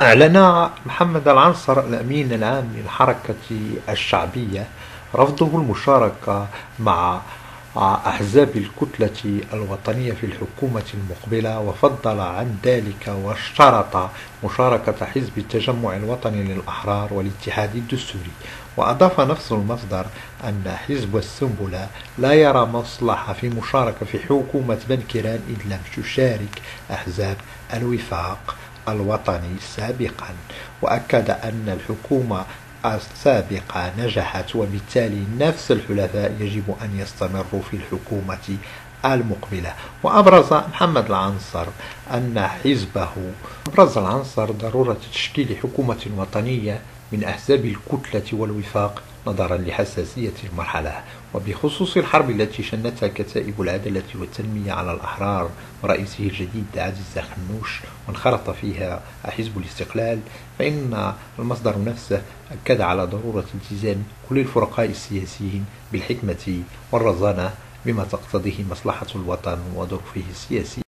أعلن محمد العنصر الأمين العام للحركة الشعبية رفضه المشاركة مع أحزاب الكتلة الوطنية في الحكومة المقبلة، وفضل عن ذلك واشترط مشاركة حزب التجمع الوطني للأحرار والاتحاد الدستوري. وأضاف نفس المصدر أن حزب السنبلة لا يرى مصلحة في مشاركة في حكومة بن كيران إذ لم تشارك أحزاب الوفاق الوطني سابقا، وأكد أن الحكومة السابقة نجحت، وبالتالي نفس الحلفاء يجب أن يستمروا في الحكومة المقبلة. وأبرز محمد العنصر أن حزبه أبرز العنصر ضرورة تشكيل حكومة وطنية من أحزاب الكتلة والوفاق نظرا لحساسية المرحلة، وبخصوص الحرب التي شنتها كتائب العدالة والتنمية على الأحرار ورئيسه الجديد عزيز خنوش وانخرط فيها حزب الاستقلال، فإن المصدر نفسه أكد على ضرورة التزام كل الفرقاء السياسيين بالحكمة والرزانة بما تقتضيه مصلحة الوطن وظروفه السياسية.